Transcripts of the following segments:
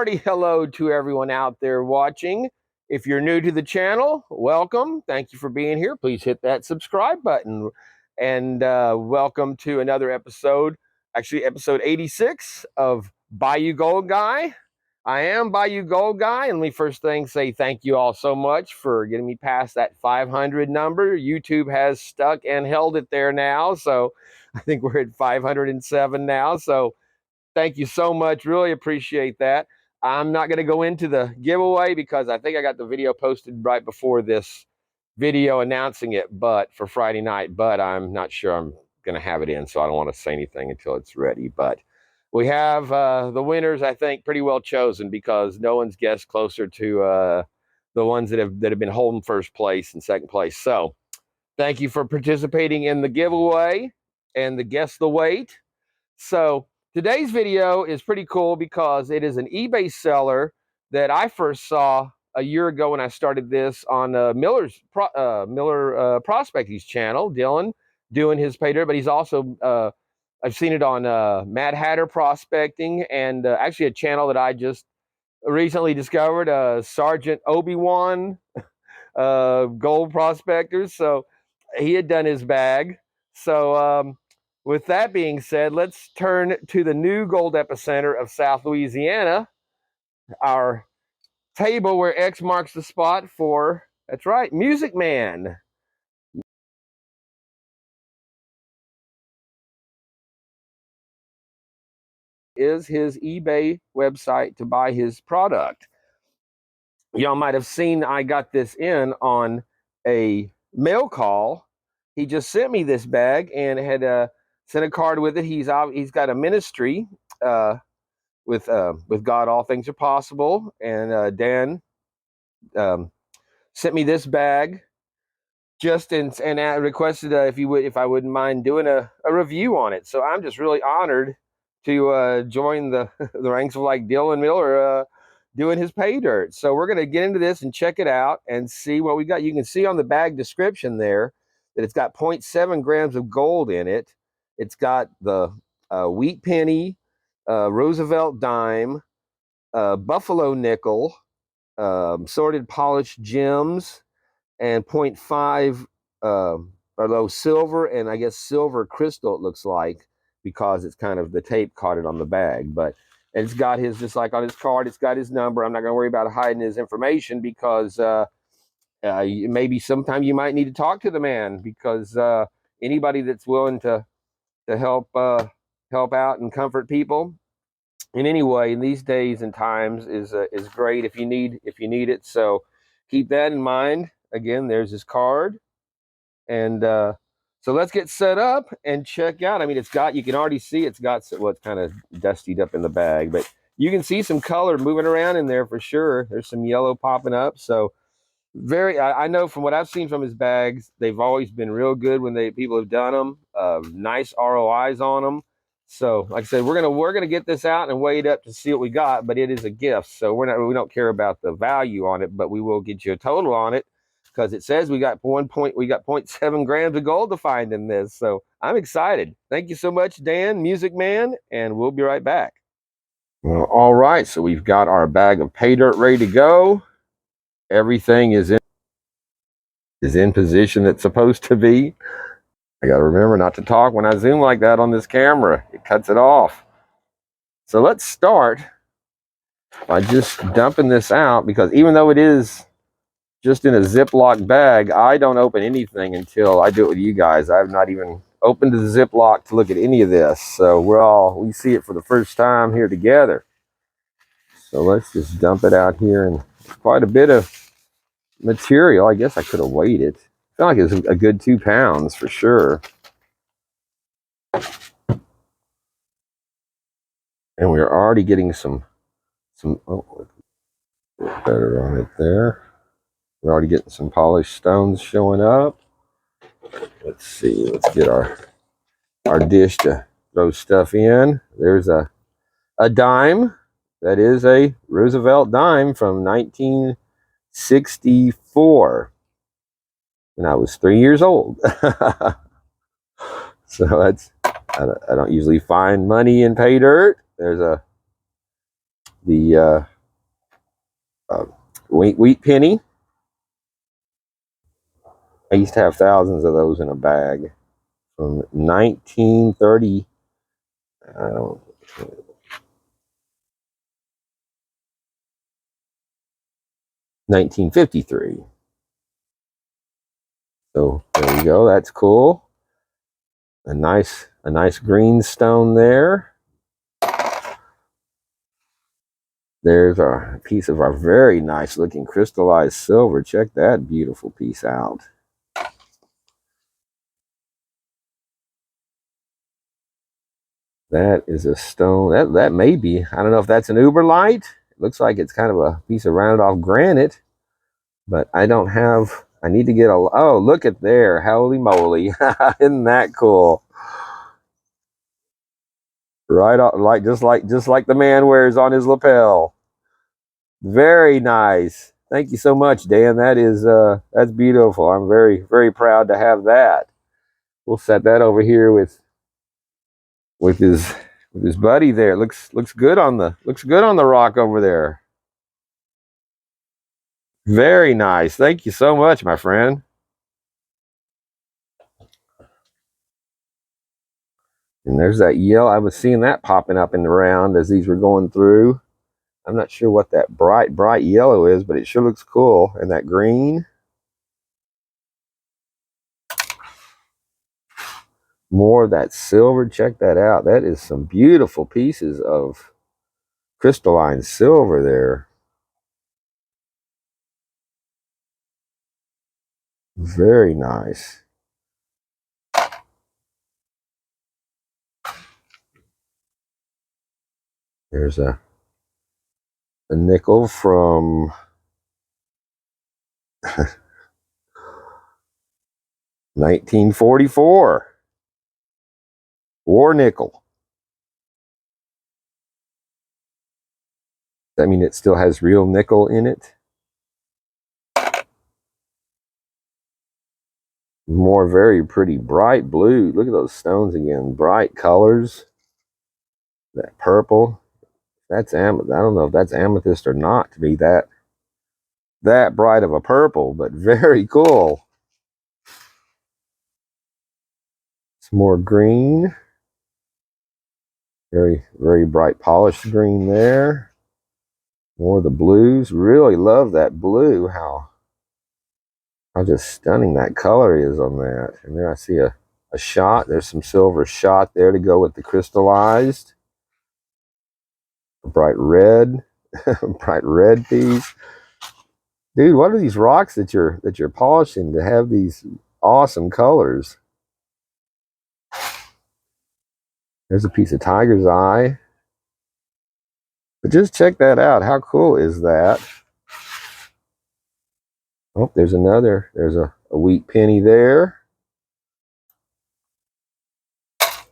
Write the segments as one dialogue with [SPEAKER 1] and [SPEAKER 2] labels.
[SPEAKER 1] hearty hello to everyone out there watching. If you're new to the channel, welcome. Thank you for being here. Please hit that subscribe button. And welcome to another episode, actually episode 86 of Bayou Gold Guy. I am Bayou Gold Guy, and let me first thing say thank you all so much for getting me past that 500 number. YouTube has stuck and held it there now, so I think we're at 507 now. So thank you so much. Really appreciate that. I'm not going to go into the giveaway because I think I got the video posted right before this video announcing it, but for Friday night, but I'm not sure I'm going to have it in, so I don't want to say anything until it's ready. But we have the winners, I think, pretty well chosen because no one's guessed closer to the ones that have been holding first place and second place. So thank you for participating in the giveaway and the guess the weight. So today's video is pretty cool because it is an eBay seller that I first saw a year ago when I started this on Miller Prospecting's channel. Dylan doing his pay dirt, but he's also I've seen it on Mad Hatter Prospecting and actually a channel that I just recently discovered, Sergeant Obi-Wan Gold Prospectors. So he had done his bag. So with that being said, let's turn to the new gold epicenter of South Louisiana, our table where X marks the spot for, that's right, Music Man. Is his eBay website to buy his product. Y'all might have seen I got this in on a mail call. He just sent me this bag and had sent a card with it. He's got a ministry with God, all things are possible. And Dan sent me this bag just and requested if I wouldn't mind doing a review on it. So I'm just really honored to join the the ranks of like Dylan Miller doing his pay dirt. So we're gonna get into this and check it out and see what we got. You can see on the bag description there that it's got 0.7 grams of gold in it. It's got the wheat penny, Roosevelt dime, buffalo nickel, sorted polished gems, and 0.5 or low silver, and I guess silver crystal it looks like, because it's kind of the tape caught it on the bag. But it's got his, just like on his card, it's got his number. I'm not going to worry about hiding his information because maybe sometime you might need to talk to the man, because anybody that's willing to help out and comfort people in any way in these days and times is great if you need it. So keep that in mind. Again, there's his card. And so let's get set up and check out. I mean, it's got, you can already see it's got what's kind of dustied up in the bag, but you can see some color moving around in there for sure. There's some yellow popping up. So I know from what I've seen from his bags, they've always been real good when people have done them. Nice ROIs on them. So like I said, we're gonna get this out and weigh it up to see what we got, but it is a gift. So we don't care about the value on it, but we will get you a total on it, because it says we got 0.7 grams of gold to find in this. So I'm excited. Thank you so much, Dan, Music Man, and we'll be right back. Well, all right, so we've got our bag of pay dirt ready to go. Everything is in position it's supposed to be. I got to remember not to talk when I zoom like that on this camera. It cuts it off. So let's start by just dumping this out, because even though it is just in a Ziploc bag, I don't open anything until I do it with you guys. I've not even opened the Ziploc to look at any of this. So we see it for the first time here together. So let's just dump it out here, and quite a bit of material. I guess I could have weighed it. I feel like it's a good 2 pounds for sure. And we're already getting some oh, better on it there. We're already getting some polished stones showing up. Let's see, let's get our dish to throw stuff in. There's a dime. That is a Roosevelt dime from 1964. And I was 3 years old. So that's, I don't usually find money in pay dirt. There's the wheat penny. I used to have thousands of those in a bag from 1930. I don't 1953. So there you go. That's cool. A nice green stone there. There's a piece of our very nice looking crystallized silver. Check that beautiful piece out. That is a stone. That may be, I don't know if that's an uberlite. It looks like it's kind of a piece of rounded off granite, but I don't have, I need to get a, oh, look at there. Holy moly. Isn't that cool? Right off, just like the man wears on his lapel. Very nice. Thank you so much, Dan. That is that's beautiful. I'm very proud to have that. We'll set that over here with his buddy there. Looks good on the rock over there. Very nice. Thank you so much, my friend. And there's that yellow. I was seeing that popping up in the round as these were going through. I'm not sure what that bright yellow is, but it sure looks cool. And that green. More of that silver. Check that out. That is some beautiful pieces of crystalline silver there. Very nice. There's a nickel from 1944. War nickel. I mean, it still has real nickel in it. More very pretty bright blue. Look at those stones again. Bright colors. That purple. That's amethyst. I don't know if that's amethyst or not to be that bright of a purple, but very cool. Some more green. Very bright polished green there. More of the blues. Really love that blue. How just stunning that color is on that. And there I see a shot. There's some silver shot there to go with the crystallized. A bright red. Bright red piece. Dude, what are these rocks that you're polishing to have these awesome colors? There's a piece of tiger's eye. But just check that out. How cool is that? Oh, there's another. There's a wheat penny there. It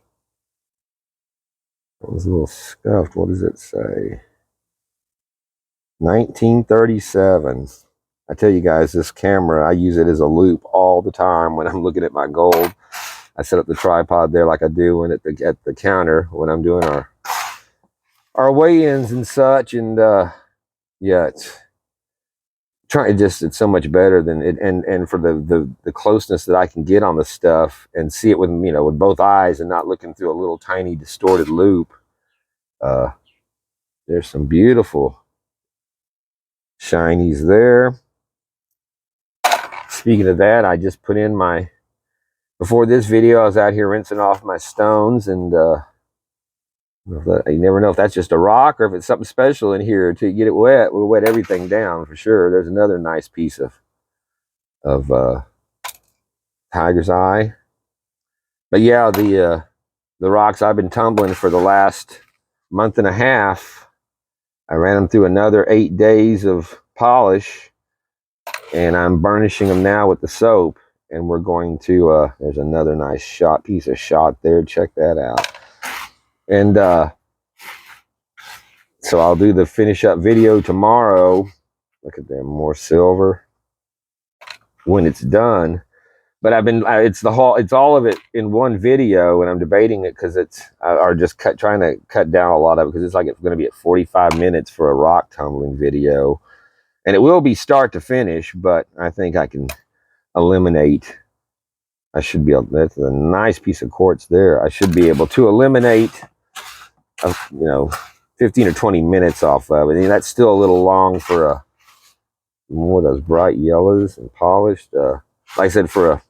[SPEAKER 1] was a little scuffed. What does it say? 1937. I tell you guys, this camera, I use it as a loop all the time when I'm looking at my gold. I set up the tripod there like I do when at the counter when I'm doing our weigh-ins and such. And yeah, it's so much better than it, and for the closeness that I can get on the stuff and see it with with both eyes and not looking through a little tiny distorted loop. There's some beautiful shinies there. Speaking of that, I just put in before this video, I was out here rinsing off my stones, and you never know if that's just a rock or if it's something special in here. To get it wet, we'll wet everything down for sure. There's another nice piece of tiger's eye. But yeah, the rocks I've been tumbling for the last month and a half. I ran them through another 8 days of polish, and I'm burnishing them now with the soap. And we're going to, there's another nice piece of shot there. Check that out. And so I'll do the finish up video tomorrow. Look at them, more silver when it's done. But it's all of it in one video, and I'm debating it because trying to cut down a lot of it because it's going to be at 45 minutes for a rock tumbling video. And it will be start to finish, but I think I can eliminate. I should be able. That's a nice piece of quartz there. I should be able to eliminate, 15 or 20 minutes off of it. And that's still a little long for more of those bright yellows and polished. Like I said, for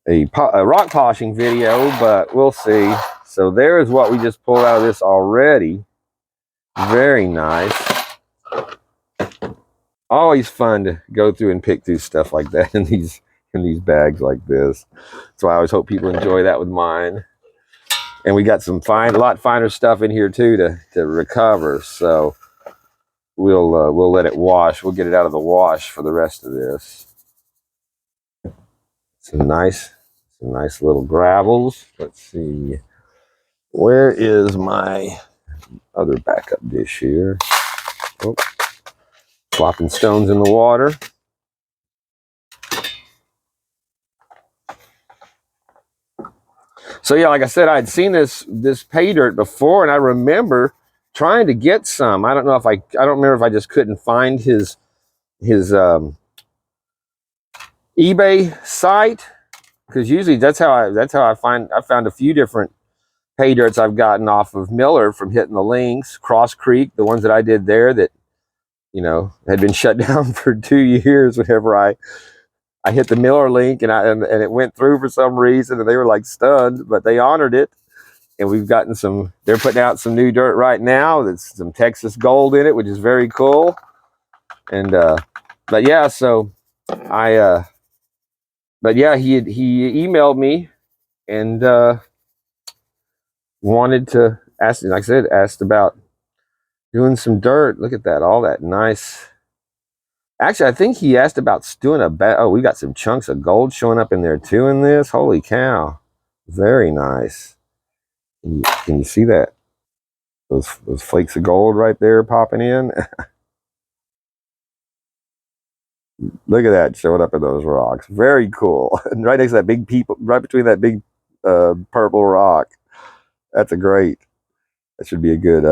[SPEAKER 1] a rock polishing video, but we'll see. So there is what we just pulled out of this already. Very nice. Always fun to go through and pick through stuff like that in these bags like this. So I always hope people enjoy that with mine. And we got some a lot finer stuff in here too to recover. So we'll let it wash. We'll get it out of the wash for the rest of this. Some nice little gravels. Let's see. Where is my other backup dish here? Oh, flopping stones in the water. So yeah, like I said, I'd seen this pay dirt before, and I remember trying to get some. I don't remember if I just couldn't find his eBay site, because usually that's how I found a few different pay dirts I've gotten off of Miller from hitting the links. Cross Creek, the ones that I did there that had been shut down for 2 years. Whenever I hit the Miller link and it went through for some reason, and they were like stunned, but they honored it. And we've gotten they're putting out some new dirt right now. That's some Texas gold in it, which is very cool. And but yeah, so but yeah, he emailed me and wanted to ask, like I said, asked about doing some dirt. Look at that, all that nice. Actually, I think he asked about doing we got some chunks of gold showing up in there too in this. Holy cow. Very nice. Can you see that? Those flakes of gold right there popping in. Look at that showing up in those rocks. Very cool. And right next to that big right between that big purple rock. That's that should be a good,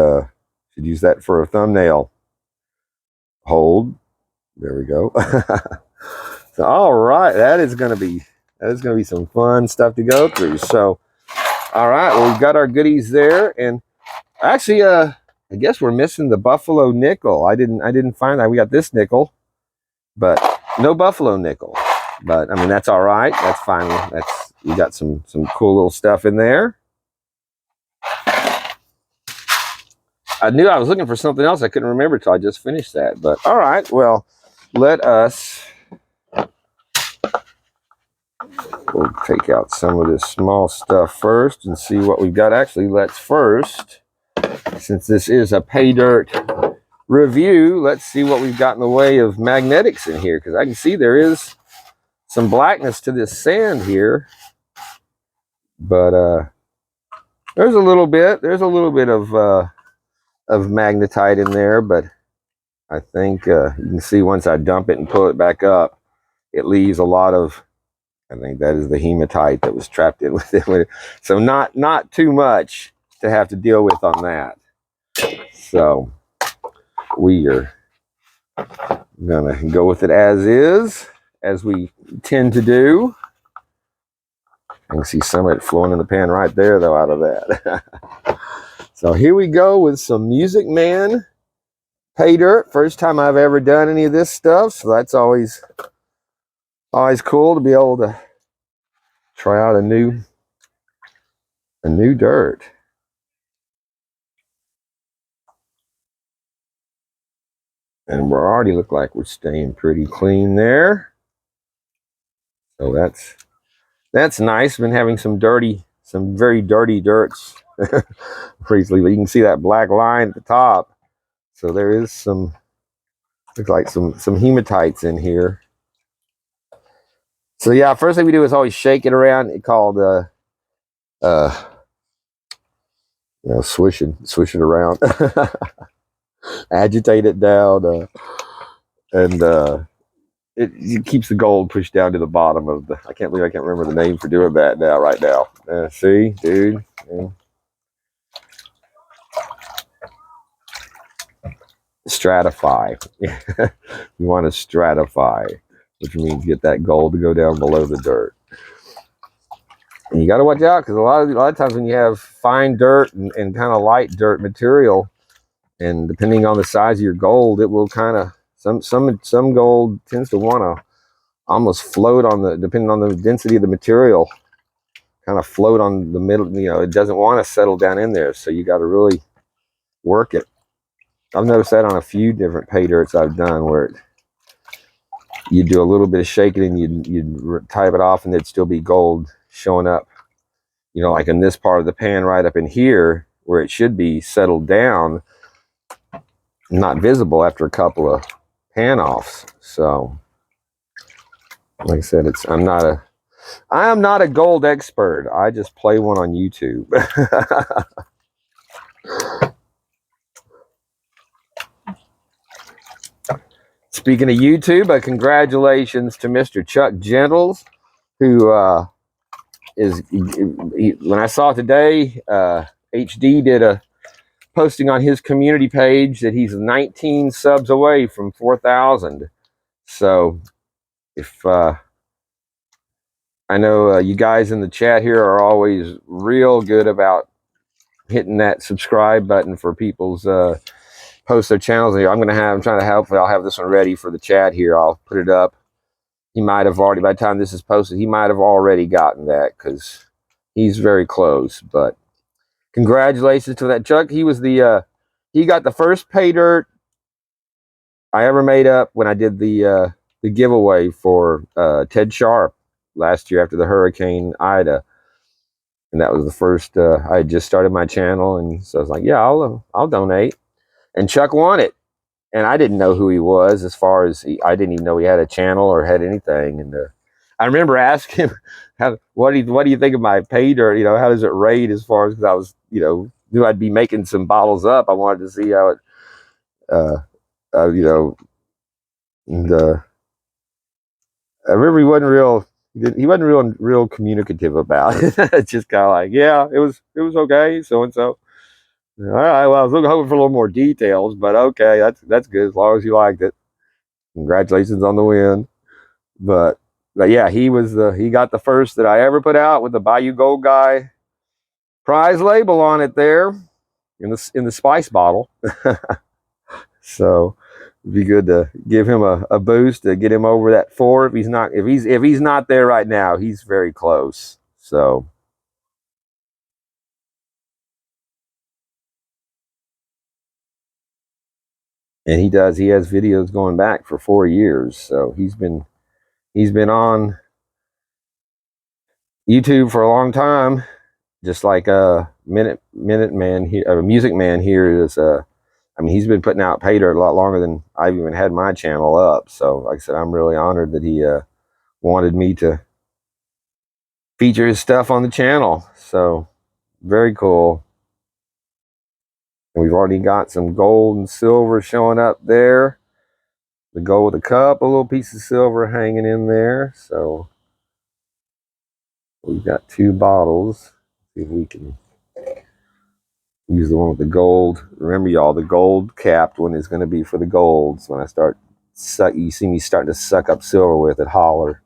[SPEAKER 1] should use that for a thumbnail. Hold. There we go. So, all right, that is going to be some fun stuff to go through. So, all right, well, we've got our goodies there, and actually, I guess we're missing the buffalo nickel. I didn't find that. We got this nickel, but no buffalo nickel. But I mean, that's all right. That's fine. We got some cool little stuff in there. I knew I was looking for something else. I couldn't remember till I just finished that. But all right, well, we'll take out some of this small stuff first and see what we've got. Actually, let's first, since this is a pay dirt review, let's see what we've got in the way of magnetics in here, because I can see there is some blackness to this sand here. But there's a little bit of magnetite in there, but I think you can see once I dump it and pull it back up, it leaves a lot of, I think that is the hematite that was trapped in with it. So not too much to have to deal with on that. So we are gonna go with it as is, as we tend to do. I can see some of it flowing in the pan right there, though, out of that. So here we go with some Music Man pay dirt. First time I've ever done any of this stuff, so that's always cool to be able to try out a new dirt. And we already look like we're staying pretty clean there. So that's nice. Been having some very dirty dirts recently, but you can see that black line at the top. So there is looks like some hematites in here. So yeah, first thing we do is always shake it around. It's called swish it around. Agitate it down, and it keeps the gold pushed down to the bottom of the. I can't remember the name for doing that right now. See, dude. Yeah. stratify. You want to stratify, which means get that gold to go down below the dirt. And you got to watch out, because a lot of times when you have fine dirt and kind of light dirt material, and depending on the size of your gold, it will kind of some gold tends to want to almost float on the, depending on the density of the material, kind of float on the middle. You know, it doesn't want to settle down in there, so you got to really work it. I've noticed that on a few different pay dirts I've done, where you do a little bit of shaking and you'd type it off, and there'd still be gold showing up. You know, like in this part of the pan right up in here, where it should be settled down, not visible after a couple of pan offs. So, like I said, I am not a gold expert. I just play one on YouTube. Speaking of YouTube, congratulations to Mr. Chuck Gentles, who when I saw today, HD did a posting on his community page that he's 19 subs away from 4,000. So if I know you guys in the chat here are always real good about hitting that subscribe button for people's post their channels. I'm trying to help. I'll have this one ready for the chat here. I'll put it up. He might have already, by the time this is posted, he might have already gotten that, because he's very close. But congratulations to that Chuck. He was he got the first pay dirt I ever made up when I did the giveaway for Ted Sharp last year after the Hurricane Ida, and that was the first. I had just started my channel, and so I was like, yeah, I'll donate. And Chuck won it, and I didn't know who he was. As far as I didn't even know he had a channel or had anything. And I remember asking him, what do you think of my pay dirt? You know, how does it rate, as far as, because I was, knew I'd be making some bottles up. I wanted to see how it, you know, and I remember he wasn't real communicative about it. It's just kind of like, yeah, it was okay, so and so. All right, well, I was hoping for a little more details, but okay, that's good as long as you liked it. Congratulations on the win. But yeah, he got the first that I ever put out with the Bayou Gold Guy prize label on it there in the spice bottle. So it'd be good to give him a boost to get him over that 4. If he's not there right now, he's very close. So. And he has videos going back for 4 years. So he's been on YouTube for a long time, just like a Minute Man here, a Music Man here is. I mean, he's been putting out pay dirt a lot longer than I've even had my channel up. So, like I said, I'm really honored that he wanted me to feature his stuff on the channel. So, very cool. And we've already got some gold and silver showing up there. The gold with the cup, a little piece of silver hanging in there. So, we've got 2 bottles. See if we can use the one with the gold. Remember, y'all, the gold capped one is going to be for the golds. When I start you see me starting to suck up silver with it, holler.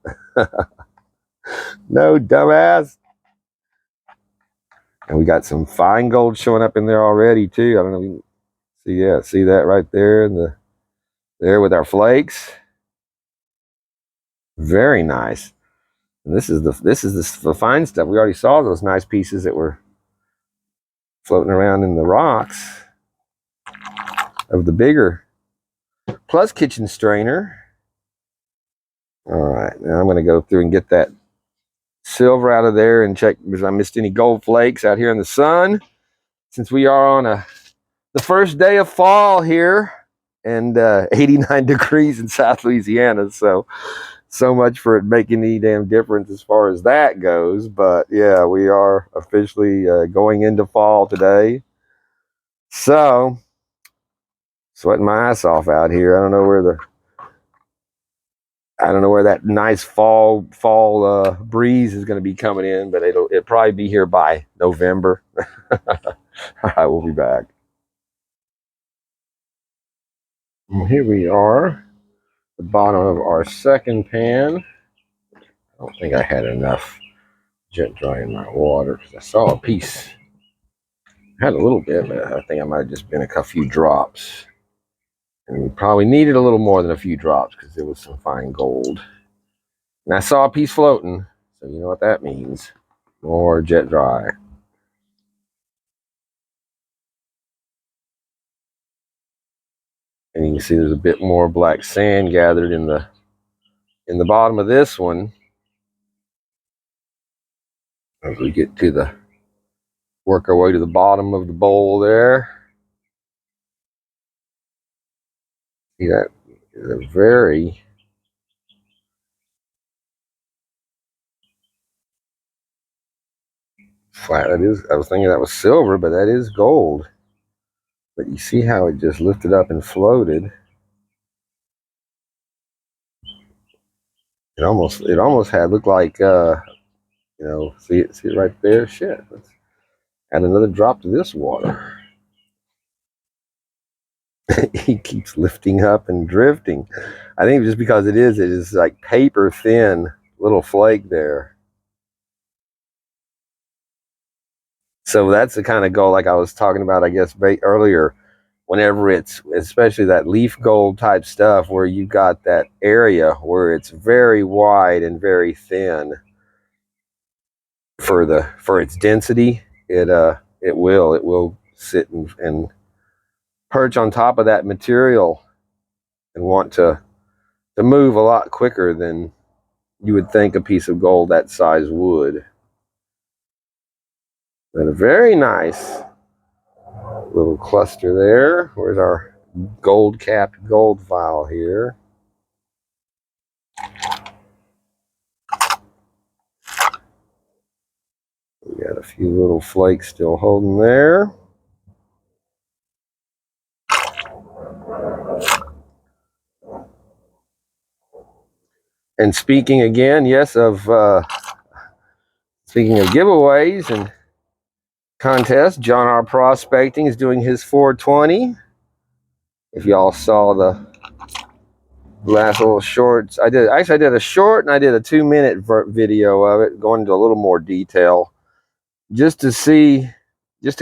[SPEAKER 1] No, dumbass. And we got some fine gold showing up in there already too. I don't know if you can see that right there there with our flakes. Very nice. And this is the fine stuff. We already saw those nice pieces that were floating around in the rocks of the bigger Plus kitchen strainer. All right, now I'm going to go through and get that silver out of there and check if I missed any gold flakes out here in the sun, since we are on the first day of fall here, and 89 degrees in South Louisiana. So much for it making any damn difference as far as that goes. But yeah, we are officially going into fall today. So sweating my ass off out here. I don't know where that nice fall breeze is going to be coming in, but it'll probably be here by November. All right, we'll be back. And here we are, the bottom of our second pan. I don't think I had enough jet dry in my water because I saw a piece. I had a little bit, but I think I might have just been a few drops. And we probably needed a little more than a few drops because there was some fine gold. And I saw a piece floating, so you know what that means. More jet dry. And you can see there's a bit more black sand gathered in the bottom of this one. As we get to the work our way to the bottom of the bowl there. See, that is a very flat. That is, I was thinking that was silver, but that is gold. But you see how it just lifted up and floated. It almost had looked like see it right there. Shit. Let's add another drop to this water. He keeps lifting up and drifting. I think just because it is like paper thin little flake there. So that's the kind of gold like I was talking about, I guess, earlier. Whenever it's especially that leaf gold type stuff where you got that area where it's very wide and very thin for its density, it will sit and perch on top of that material and want to move a lot quicker than you would think a piece of gold that size would. But a very nice little cluster there. Where's our gold capped gold vial here? We got a few little flakes still holding there. And speaking again, yes, of speaking of giveaways and contests, John R. Prospecting is doing his 420. If y'all saw the last little shorts, I did a short and I did a 2-minute video of it, going into a little more detail, just to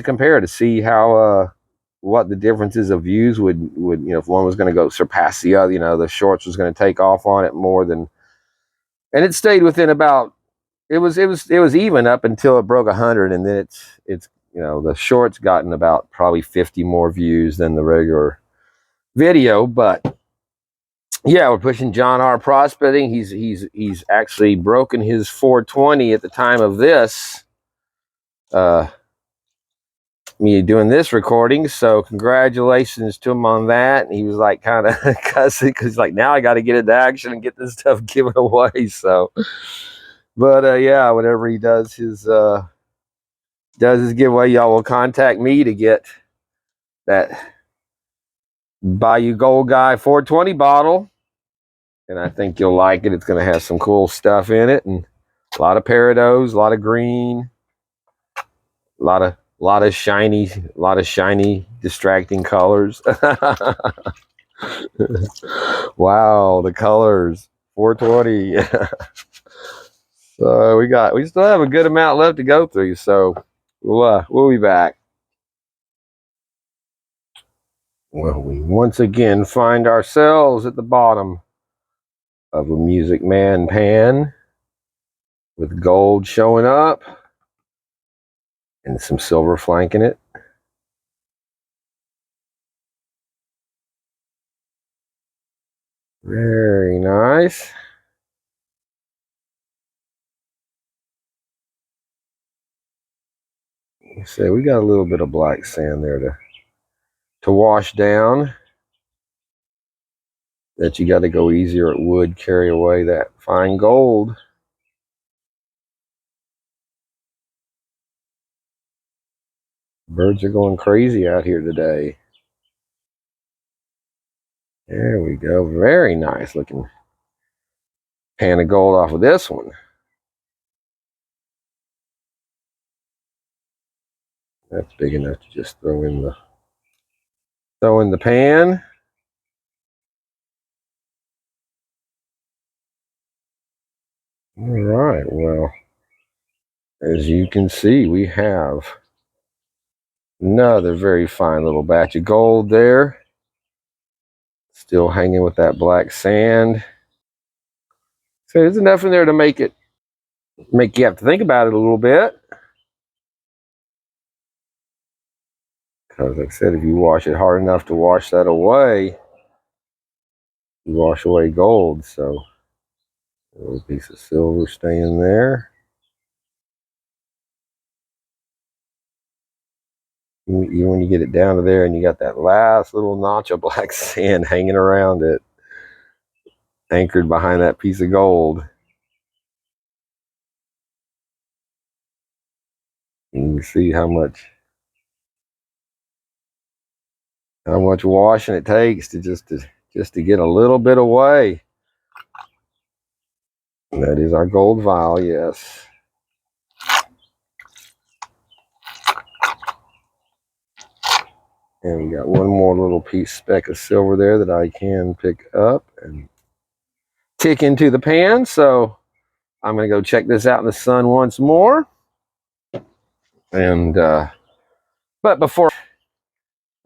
[SPEAKER 1] compare to see how what the differences of views would if one was going to go surpass the other. The shorts was going to take off on it more than, and it stayed within about. It was even up until it broke 100, and then it's the shorts gotten about probably 50 more views than the regular video. But yeah, we're pushing John R. Prospecting. He's actually broken his 420 at the time of this me doing this recording. So congratulations to him on that. And he was like kind of cussing because like, now I got to get into action and get this stuff given away. So, but yeah, whenever he does his giveaway, y'all will contact me to get that Bayou Gold Guy 420 bottle. And I think you'll like it. It's going to have some cool stuff in it, and a lot of peridot, a lot of green, a lot of shiny, distracting colors. Wow, the colors. 420. So we still have a good amount left to go through. So we'll be back. Well, we once again find ourselves at the bottom of a Music Man pan with gold showing up and some silver flanking it. Very nice. So we got a little bit of black sand there to wash down. That you got to go easier. It would carry away that fine gold. Birds are going crazy out here today. There we go. Very nice looking pan of gold off of this one. That's big enough to just throw in the pan. All right, well, as you can see, we have another very fine little batch of gold there. Still hanging with that black sand. So there's enough in there to make you have to think about it a little bit. Because like I said, if you wash it hard enough to wash that away, you wash away gold. So a little piece of silver staying there. Even when you get it down to there and you got that last little notch of black sand hanging around it, anchored behind that piece of gold. You can see how much washing it takes to just to get a little bit away. And that is our gold vial, yes. And we got one more little speck of silver there that I can pick up and tick into the pan. So I'm going to go check this out in the sun once more. And but before,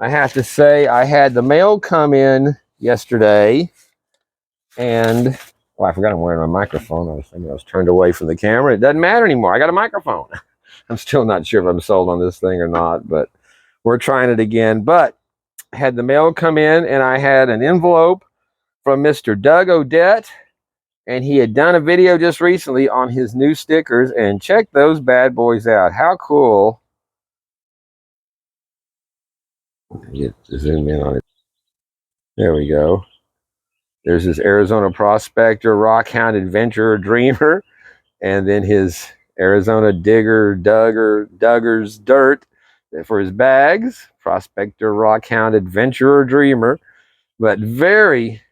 [SPEAKER 1] I have to say I had the mail come in yesterday, and I forgot I'm wearing my microphone. I was thinking I was turned away from the camera. It doesn't matter anymore. I got a microphone. I'm still not sure if I'm sold on this thing or not, but we're trying it again. But I had the mail come in, and I had an envelope from Mr. Doug Odette, and he had done a video just recently on his new stickers, and check those bad boys out. How cool. Get to zoom in on it. There we go. There's his Arizona Prospector, Rockhound Adventurer, Dreamer, and then his Arizona Dugger's Dirt for his bags. Prospector, Rockhound Adventurer, Dreamer. But very,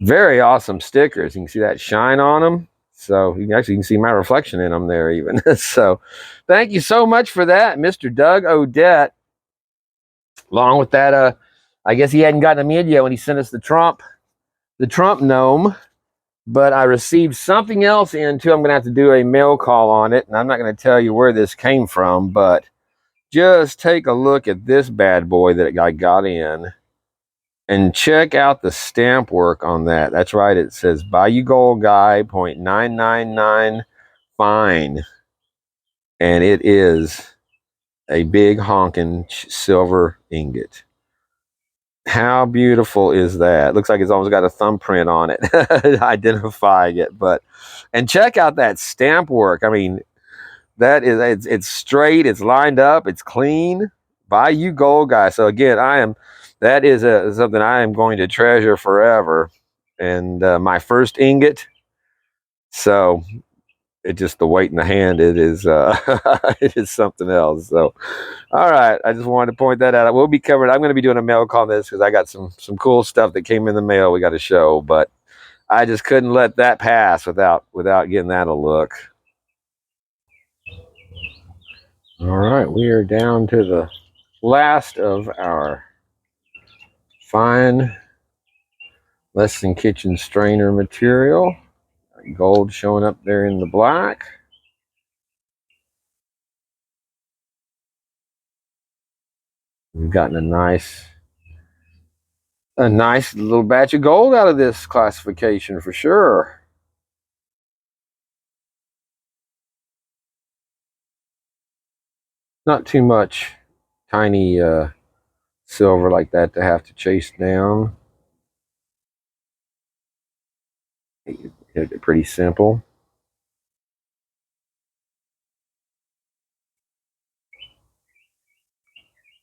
[SPEAKER 1] very awesome stickers. You can see that shine on them. So you can see my reflection in them there even. So thank you so much for that, Mr. Doug Odette. Along with that, I guess he hadn't gotten them in yet when he sent us the Trump gnome. But I received something else in too. I'm going to have to do a mail call on it. And I'm not going to tell you where this came from, but just take a look at this bad boy that I got in. And check out the stamp work on that. That's right. It says Bayou Gold Guy .999 fine. And it is a big honking silver ingot. How beautiful is that? Looks like it's almost got a thumbprint on it identifying it. And check out that stamp work. I mean, that is it's straight, it's lined up, it's clean. Bayou Gold Guy. So again, that is something I am going to treasure forever. And my first ingot. So it just the weight in the hand, it is it is something else. So all right, I just wanted to point that out. We'll be covered. I'm going to be doing a mail call on this because I got some cool stuff that came in the mail we got to show, but I just couldn't let that pass without getting that a look. All right, we are down to the last of our fine, less than kitchen strainer material. Gold showing up there in the black. We've gotten a nice little batch of gold out of this classification for sure. Not too much tiny silver like that to have to chase down. It's pretty simple.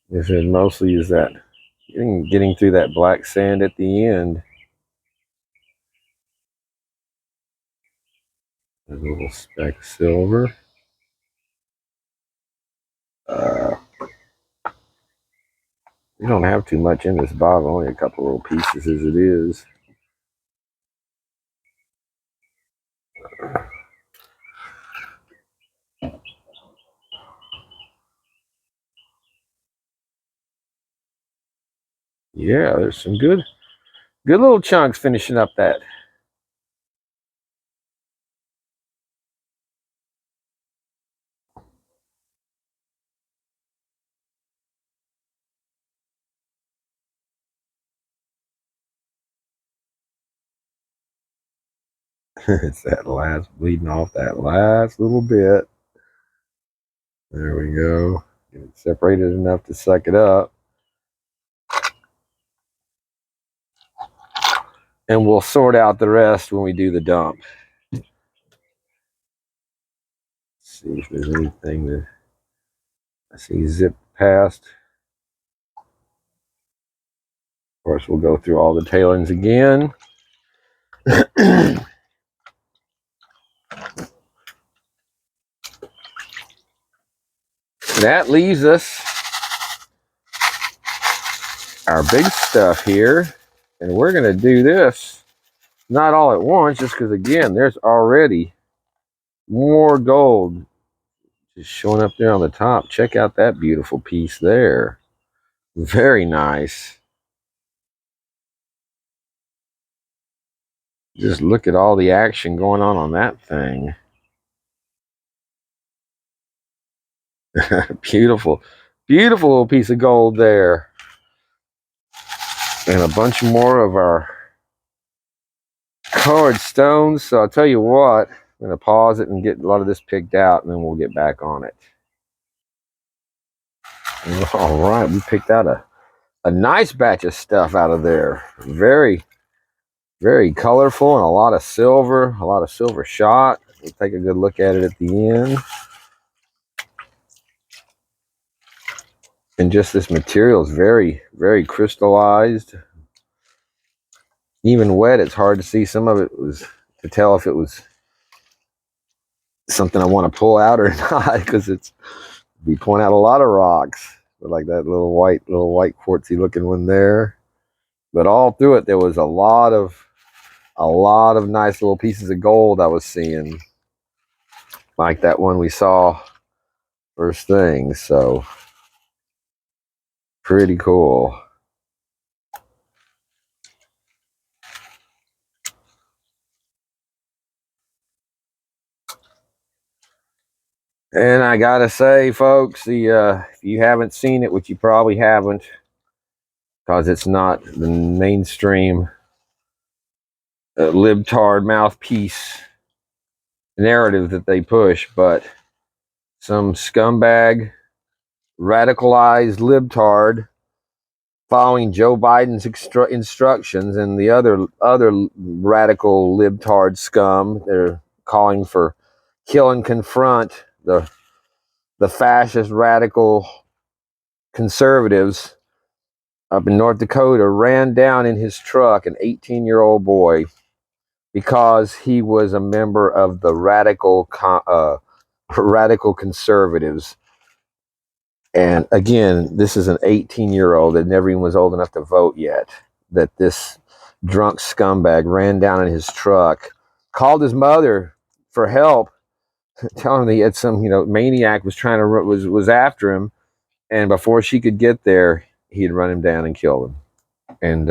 [SPEAKER 1] This is mostly is that getting through that black sand at the end. A little speck of silver. We don't have too much in this bottle, only a couple little pieces as it is. Yeah, there's some good little chunks finishing up that It's that last, bleeding off that last little bit. There we go. Get it separated enough to suck it up. And we'll sort out the rest when we do the dump. Let's see if there's anything that I see zip past. Of course, we'll go through all the tailings again. That leaves us our big stuff here. And we're going to do this not all at once, just because, again, there's already more gold just showing up there on the top. Check out that beautiful piece there. Very nice. Just look at all the action going on that thing. Beautiful, beautiful little piece of gold there. And a bunch more of our colored stones. So I'll tell you what, I'm going to pause it and get a lot of this picked out, and then we'll get back on it. All right, we picked out a nice batch of stuff out of there. Very, very colorful, and a lot of silver shot. We'll take a good look at it at the end. And just this material is very, very crystallized. Even wet, it's hard to see. Some of it was to tell if it was something I want to pull out or not, because it's be pulling out a lot of rocks. But like that little white quartzy looking one there. But all through it, there was a lot of nice little pieces of gold I was seeing, like that one we saw first thing. So pretty cool. And I gotta say, folks, if you haven't seen it, which you probably haven't, because it's not the mainstream libtard mouthpiece narrative that they push, but some scumbag, radicalized libtard following Joe Biden's instructions, and the other radical libtard scum. They're calling for kill and confront the fascist radical conservatives up in North Dakota. Ran down in his truck an 18-year-old boy because he was a member of the radical conservatives. And again, this is an 18-year-old that never even was old enough to vote yet, that this drunk scumbag ran down in his truck, called his mother for help, telling him that he had some, maniac was after him, and before she could get there, he'd run him down and killed him. And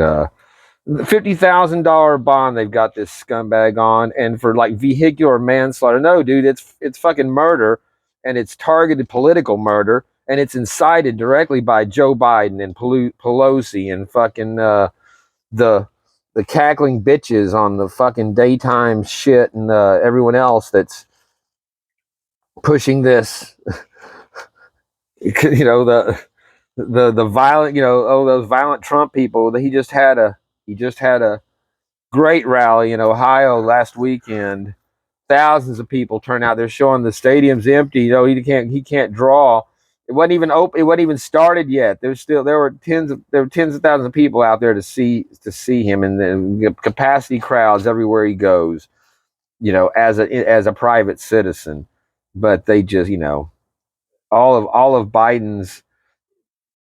[SPEAKER 1] $50,000 bond they've got this scumbag on, and for like vehicular manslaughter. No, dude, it's fucking murder, and it's targeted political murder, and it's incited directly by Joe Biden and Pelosi and fucking the cackling bitches on the fucking daytime shit, and everyone else that's pushing this. The violent, those violent Trump people. He just had a great rally in Ohio last weekend. Thousands of people turn out. They're showing the stadium's empty. He can't draw. It wasn't even open. It wasn't even started yet. There were tens of thousands of people out there to see him, and the capacity crowds everywhere he goes. As a private citizen, but they just all of Biden's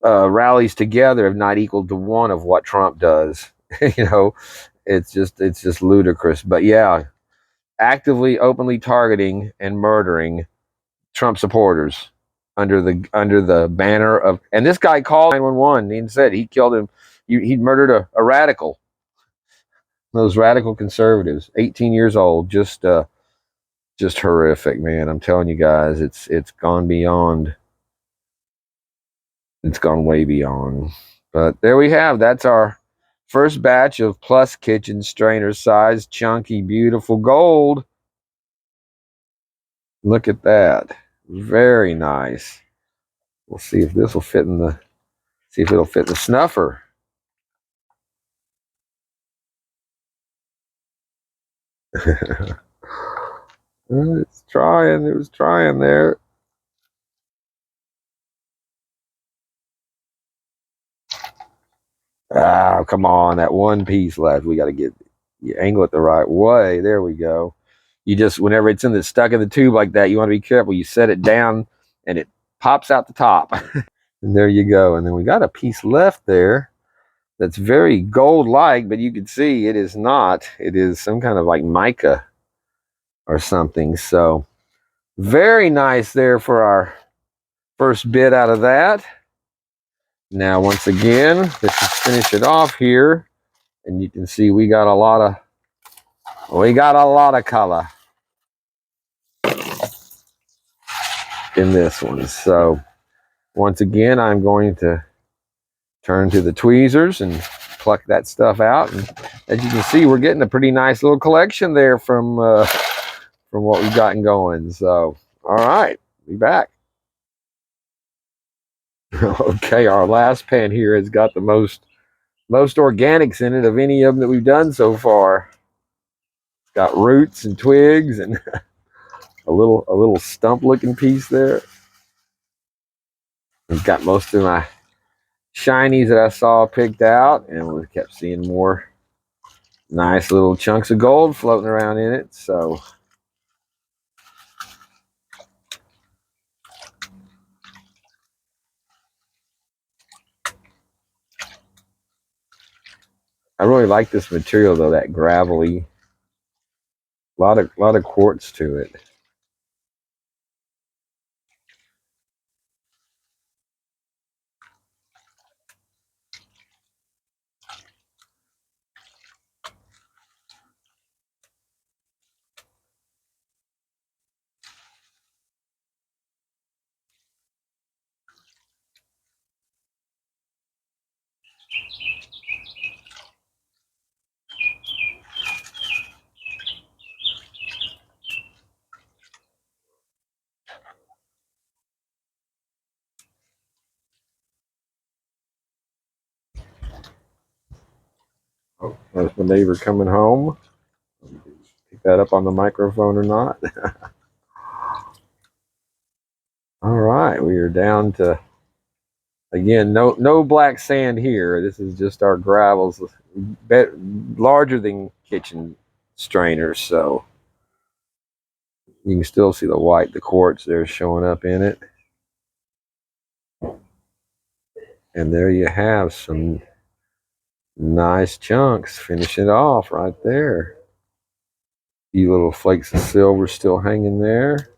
[SPEAKER 1] rallies together have not equaled to one of what Trump does. It's just ludicrous. But yeah, actively, openly targeting and murdering Trump supporters under the banner of. And this guy called 911 and said he killed him. He murdered a radical. Those radical conservatives, 18 years old, just horrific, man. I'm telling you guys, it's gone beyond. It's gone way beyond. But there we have. That's our First batch of plus kitchen strainer size, chunky, beautiful gold. Look at that. Very nice. We'll see if this will fit in the, see if it'll fit the snuffer. It's trying, it was trying there. Ah, come on, that one piece left. We got to get, you angle it the right way. There we go. You just, whenever it's in the stuck in the tube like that, you want to be careful. You set it down and it pops out the top. And there you go. And then we got a piece left there that's very gold-like, but you can see it is not. It is some kind of like mica or something. So very nice there for our first bit out of that. Now, once again, let's just finish it off here. And you can see we got a lot of color in this one. So once again, I'm going to turn to the tweezers and pluck that stuff out. And as you can see, we're getting a pretty nice little collection there from what we've gotten going. So, all right, be back. Okay, our last pan here has got the most organics in it of any of them that we've done so far. It's got roots and twigs and a little stump looking piece there. I've got most of my shinies that I saw picked out, and we kept seeing more nice little chunks of gold floating around in it. So I really like this material though, that gravelly, lot of quartz to it. Oh, there's my neighbor coming home. Pick that up on the microphone or not. All right, we are down to, again, no black sand here. This is just our gravels, larger than kitchen strainers, so you can still see the quartz there showing up in it. And there you have some nice chunks. Finish it off right there. A few little flakes of silver still hanging there.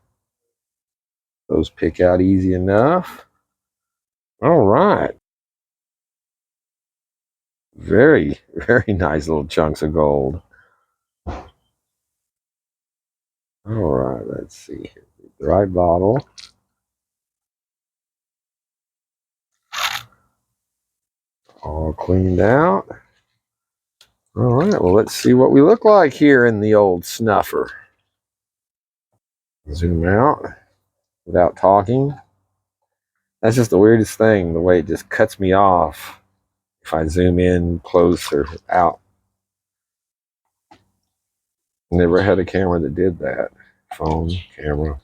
[SPEAKER 1] Those pick out easy enough. All right. Very, very nice little chunks of gold. All right, let's see. The right bottle. All cleaned out. All right, well, let's see what we look like here in the old snuffer. Zoom out without talking. That's just the weirdest thing, the way it just cuts me off if I zoom in close or out. Never had a camera that did that. Phone, camera.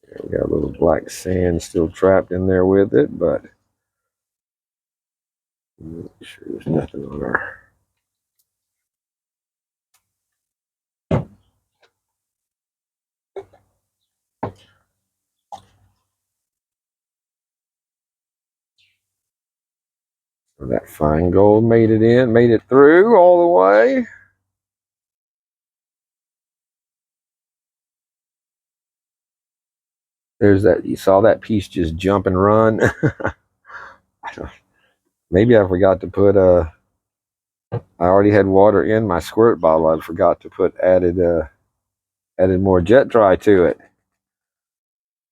[SPEAKER 1] Yeah, we got a little black sand still trapped in there with it, but I'm not sure there's nothing on our. So that fine gold made it through all the way. There's that, you saw that piece just jump and run. Maybe I forgot to put I already had water in my squirt bottle. I forgot to put added more jet dry to it.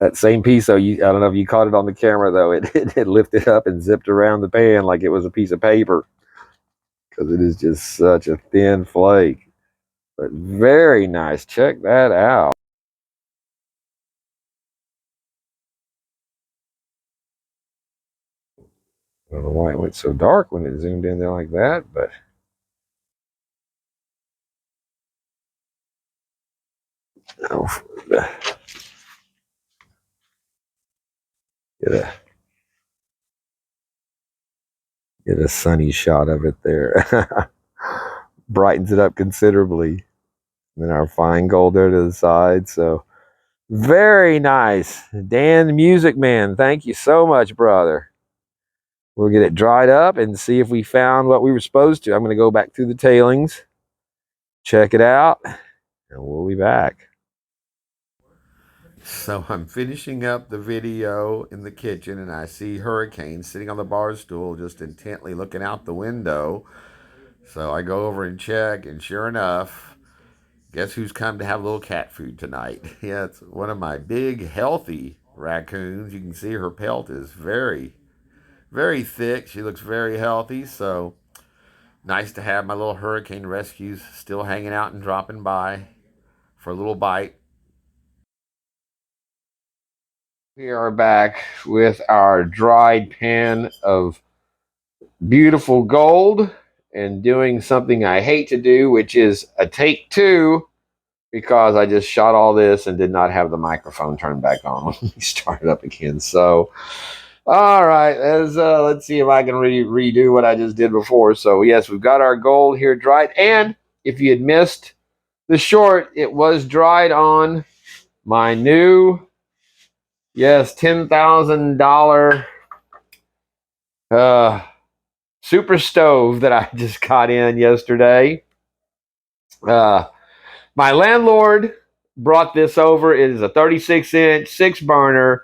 [SPEAKER 1] That same piece, though, I don't know if you caught it on the camera, though. It lifted up and zipped around the pan like it was a piece of paper because it is just such a thin flake. But very nice. Check that out. I don't know why it went so dark when it zoomed in there like that, but oh, get a get a sunny shot of it there. Brightens it up considerably. And then our fine gold there to the side. So very nice. Dan the Music Man, thank you so much, brother. We'll get it dried up and see if we found what we were supposed to. I'm going to go back through the tailings, check it out, and we'll be back. So I'm finishing up the video in the kitchen, and I see Hurricane sitting on the bar stool just intently looking out the window. So I go over and check, and sure enough, guess who's come to have a little cat food tonight? Yeah, it's one of my big, healthy raccoons. You can see her pelt is very, very thick. She looks very healthy, so nice to have my little Hurricane rescues still hanging out and dropping by for a little bite. We are back with our dried pan of beautiful gold and doing something I hate to do, which is a take two, because I just shot all this and did not have the microphone turned back on when we started up again. So, all right, let's see if I can redo what I just did before. So, yes, we've got our gold here dried. And if you had missed the short, it was dried on my new, yes, $10,000 super stove that I just got in yesterday. My landlord brought this over. It is a 36-inch, 6-burner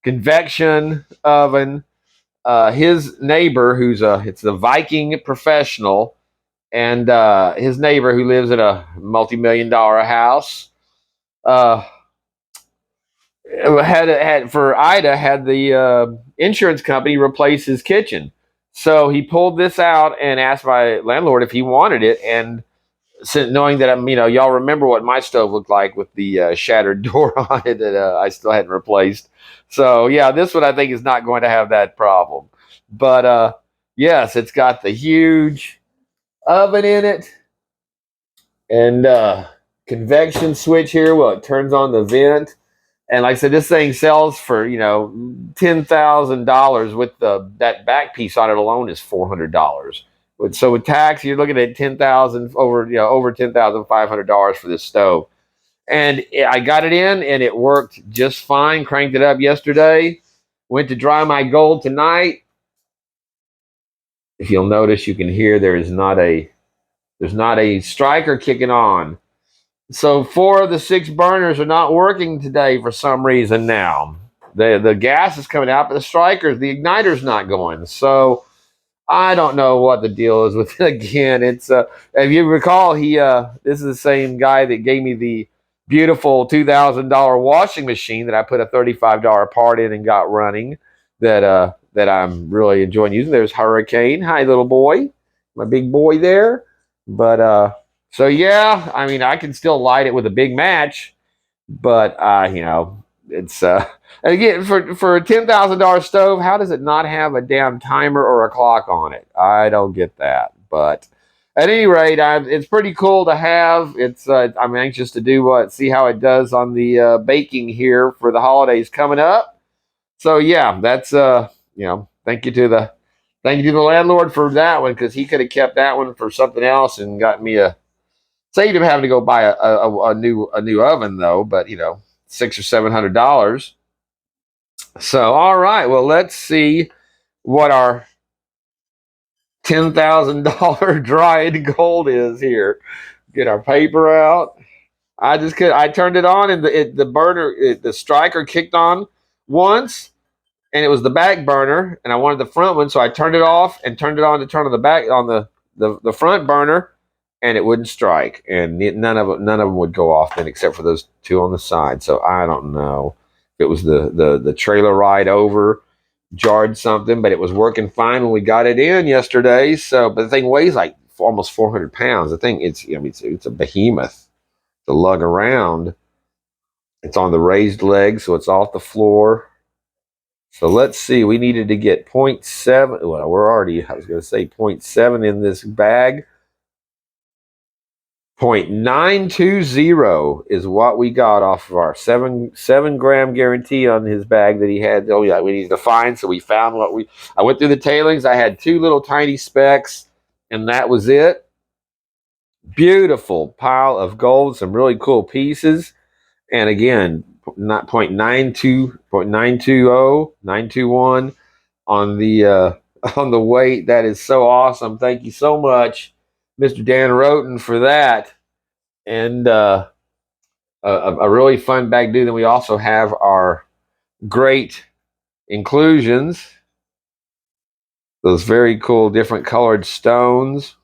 [SPEAKER 1] convection oven. His neighbor, it's the Viking professional, and his neighbor who lives in a multi-million-dollar house, had for Ida had the insurance company replace his kitchen. So he pulled this out and asked my landlord if he wanted it, and knowing that y'all remember what my stove looked like with the shattered door on it that I still hadn't replaced. So yeah, this one I think is not going to have that problem. But yes, it's got the huge oven in it and convection switch here. Well, it turns on the vent. And like I said, this thing sells for $10,000 with that back piece on it alone is $400. So with tax, you're looking at $10,000 over $10,500 for this stove. And I got it in, and it worked just fine. Cranked it up yesterday. Went to dry my gold tonight. If you'll notice, you can hear there's not a striker kicking on. So 4 of the 6 burners are not working today for some reason now. The gas is coming out, but the strikers, the igniter's not going. So I don't know what the deal is with it. Again, it's if you recall, this is the same guy that gave me the beautiful $2,000 washing machine that I put a $35 part in and got running. That I'm really enjoying using. There's Hurricane. Hi, little boy, my big boy there. But so yeah, I mean, I can still light it with a big match, but it's and again, for a $10,000 stove, how does it not have a damn timer or a clock on it? I don't get that. But at any rate, it's pretty cool to have. I'm anxious to see how it does on the baking here for the holidays coming up. So yeah, that's thank you to the landlord for that one, because he could have kept that one for something else and got me saved him having to go buy a new oven though. But $600 or $700. So all right, well, let's see what our $10,000 dried gold is here. Get our paper out. I turned it on, and the striker kicked on once, and it was the back burner, and I wanted the front one, so I turned it off and turned it on to turn on the back on the front burner, and it wouldn't strike, and none of them would go off then, except for those 2 on the side. So I don't know it was the trailer ride over jarred something, but it was working fine when we got it in yesterday. So, but the thing weighs like almost 400 pounds. The thing, it's a behemoth to lug around. It's on the raised leg, so it's off the floor. So let's see. We needed to get 0.7. Well, we're already, I was going to say 0.7 in this bag. 0.920 is what we got off of our 7 gram guarantee on his bag that he had. Oh yeah, we needed to find, so we found what we. I went through the tailings. I had 2 little tiny specks, and that was it. Beautiful pile of gold, some really cool pieces, and again, not 0.92, 0.920, 921 on the on the weight. That is so awesome. Thank you so much, Mr. Dan Roten, for that. And a really fun bag do. Then we also have our great inclusions, those very cool different colored stones.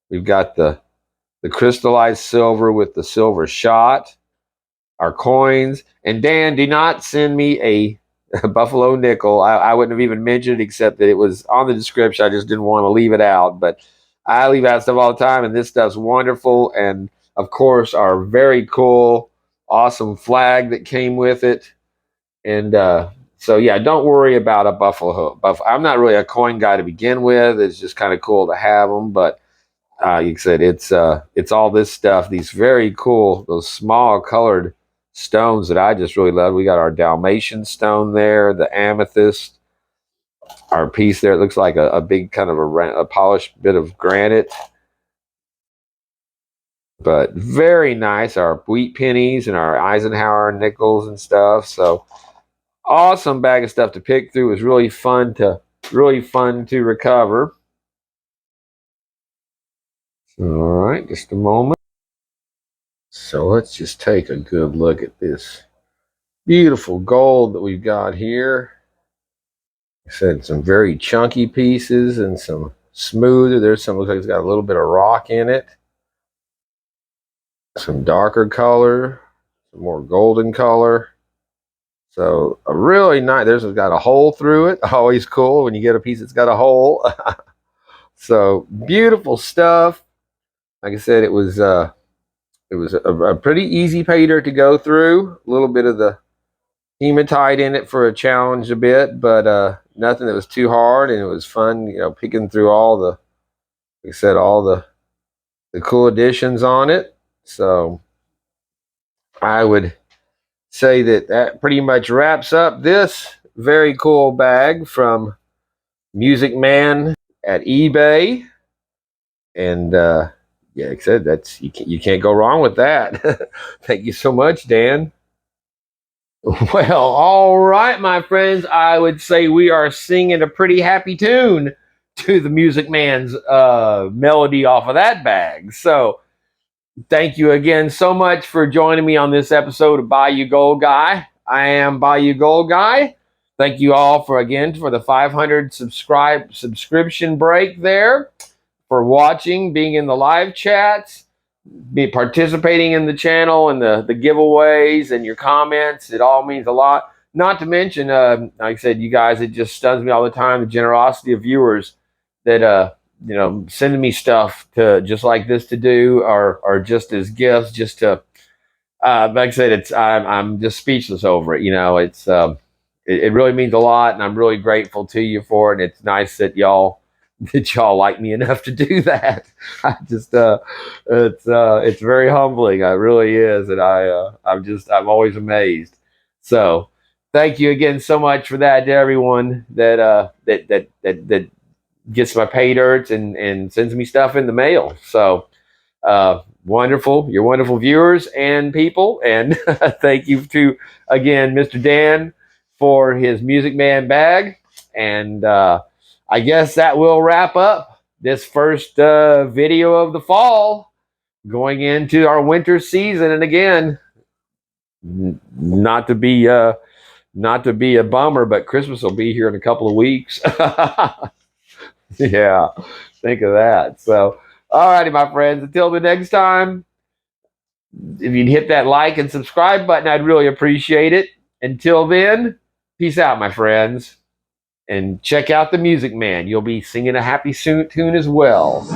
[SPEAKER 1] We've got the crystallized silver with the silver shot, our coins. And Dan, do not send me a buffalo nickel. I wouldn't have even mentioned it except that it was on the description. I just didn't want to leave it out, but I leave out stuff all the time, and this stuff's wonderful. And of course, our very cool, awesome flag that came with it. And so, yeah, don't worry about a buffalo. I'm not really a coin guy to begin with. It's just kind of cool to have them, but like I said, it's all this stuff. These very cool, those small colored stones that I just really love. We got our Dalmatian stone there, the amethyst, our piece there. It looks like a big kind of a polished bit of granite, but very nice. Our wheat pennies and our Eisenhower nickels and stuff. So awesome bag of stuff to pick through. It was really fun to recover. All right, just a moment. So let's just take a good look at this beautiful gold that we've got here. I said some very chunky pieces and some smoother. There's some, looks like it's got a little bit of rock in it. Some darker color, some more golden color. So a really nice, there's got a hole through it. Always cool when you get a piece that's got a hole. So beautiful stuff. Like I said, it was a pretty easy pay dirt to go through. A little bit of the hematite in it for a challenge a bit, but nothing that was too hard, and it was fun, picking through all the, like I said, all the cool additions on it. So I would say that pretty much wraps up this very cool bag from Music Man at eBay. And yeah, like I said, that's you can't go wrong with that. Thank you so much, Dan. Well, all right, my friends. I would say we are singing a pretty happy tune to the Music Man's melody off of that bag. So thank you again so much for joining me on this episode of Bayou Gold Guy. I am Bayou Gold Guy. Thank you all for the 500 subscription break there, for watching, being in the live chats, be participating in the channel and the giveaways and your comments. It all means a lot. Not to mention, like I said, you guys, it just stuns me all the time, the generosity of viewers that sending me stuff to just like this to do, or just as gifts, just to like I said, I'm just speechless over it. It really means a lot, and I'm really grateful to you for it. And it's nice that y'all like me enough to do that. I just it's very humbling. It really is, and I'm always amazed. So thank you again so much for that to everyone that gets my pay dirt and sends me stuff in the mail. So wonderful, you're wonderful viewers and people, and thank you to again Mr. Dan for his Music Man bag. And I guess that will wrap up this first video of the fall, going into our winter season. And again, not to be a bummer, but Christmas will be here in a couple of weeks. Yeah, think of that. So, all righty, my friends, until the next time, if you'd hit that like and subscribe button, I'd really appreciate it. Until then, peace out, my friends. And check out the Music Man. You'll be singing a happy tune as well.